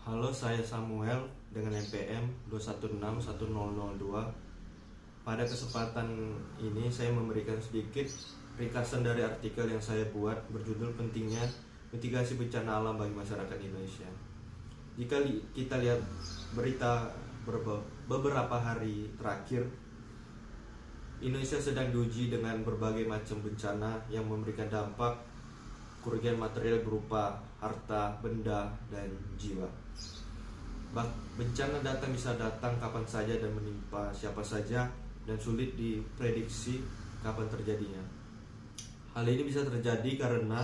Halo, saya Samuel dengan NPM 2161002. Pada kesempatan ini saya memberikan sedikit ringkasan dari artikel yang saya buat berjudul Pentingnya Mitigasi Bencana Alam bagi Masyarakat Indonesia. Jika kita lihat berita beberapa hari terakhir, Indonesia sedang diuji dengan berbagai macam bencana yang memberikan dampak kerugian material berupa harta, benda, dan jiwa. Bencana bisa datang kapan saja dan menimpa siapa saja, dan sulit diprediksi kapan terjadinya. Hal ini bisa terjadi karena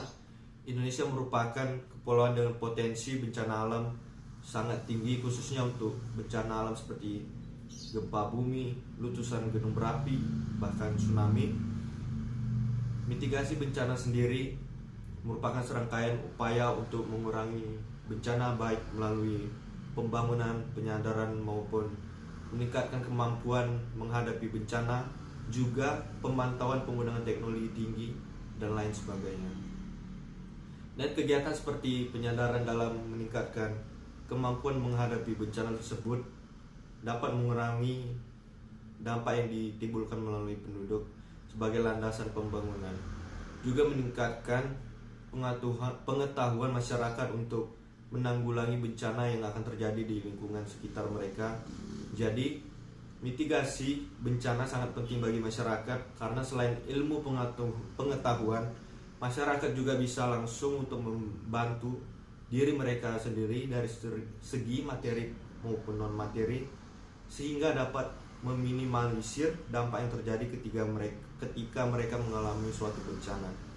Indonesia merupakan kepulauan dengan potensi bencana alam sangat tinggi, khususnya untuk bencana alam seperti gempa bumi, letusan gunung berapi, bahkan tsunami. Mitigasi bencana sendiri merupakan serangkaian upaya untuk mengurangi bencana, baik melalui pembangunan, penyadaran, maupun meningkatkan kemampuan menghadapi bencana, juga pemantauan penggunaan teknologi tinggi, dan lain sebagainya. Dan kegiatan seperti penyadaran dalam meningkatkan kemampuan menghadapi bencana tersebut dapat mengurangi dampak yang ditimbulkan melalui penduduk sebagai landasan pembangunan, juga meningkatkan pengetahuan masyarakat untuk menanggulangi bencana yang akan terjadi di lingkungan sekitar mereka. Jadi, mitigasi bencana sangat penting bagi masyarakat karena selain ilmu pengetahuan, masyarakat juga bisa langsung untuk membantu diri mereka sendiri dari segi materi maupun non materi, sehingga dapat meminimalisir dampak yang terjadi ketika mereka mengalami suatu bencana.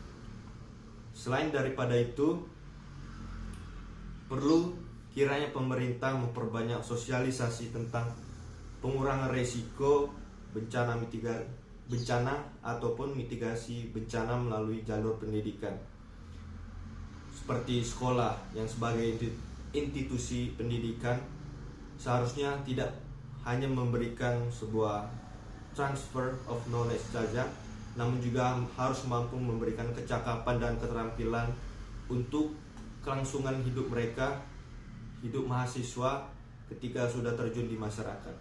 Selain daripada itu, perlu kiranya pemerintah memperbanyak sosialisasi tentang pengurangan resiko bencana ataupun mitigasi bencana melalui jalur pendidikan, seperti sekolah yang sebagai institusi pendidikan seharusnya tidak hanya memberikan sebuah transfer of knowledge saja, namun juga harus mampu memberikan kecakapan dan keterampilan untuk kelangsungan hidup mereka, hidup mahasiswa ketika sudah terjun di masyarakat.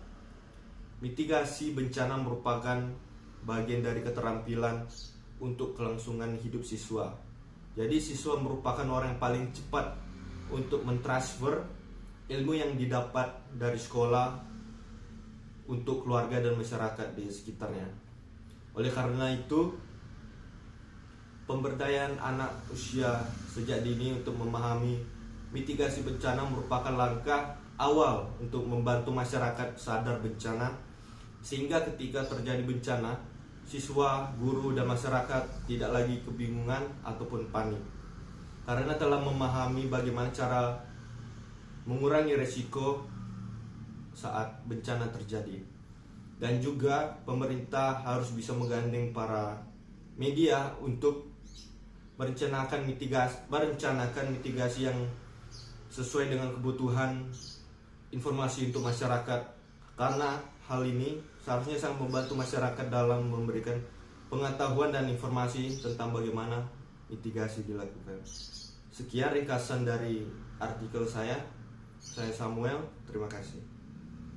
Mitigasi bencana merupakan bagian dari keterampilan untuk kelangsungan hidup siswa. Jadi siswa merupakan orang yang paling cepat untuk mentransfer ilmu yang didapat dari sekolah untuk keluarga dan masyarakat di sekitarnya. Oleh karena itu, pemberdayaan anak usia sejak dini untuk memahami mitigasi bencana merupakan langkah awal untuk membantu masyarakat sadar bencana, sehingga ketika terjadi bencana, siswa, guru, dan masyarakat tidak lagi kebingungan ataupun panik, karena telah memahami bagaimana cara mengurangi resiko saat bencana terjadi. Dan juga pemerintah harus bisa menggandeng para media untuk merencanakan mitigasi yang sesuai dengan kebutuhan informasi untuk masyarakat, karena hal ini seharusnya sangat membantu masyarakat dalam memberikan pengetahuan dan informasi tentang bagaimana mitigasi dilakukan. Sekian ringkasan dari artikel saya Samuel, terima kasih.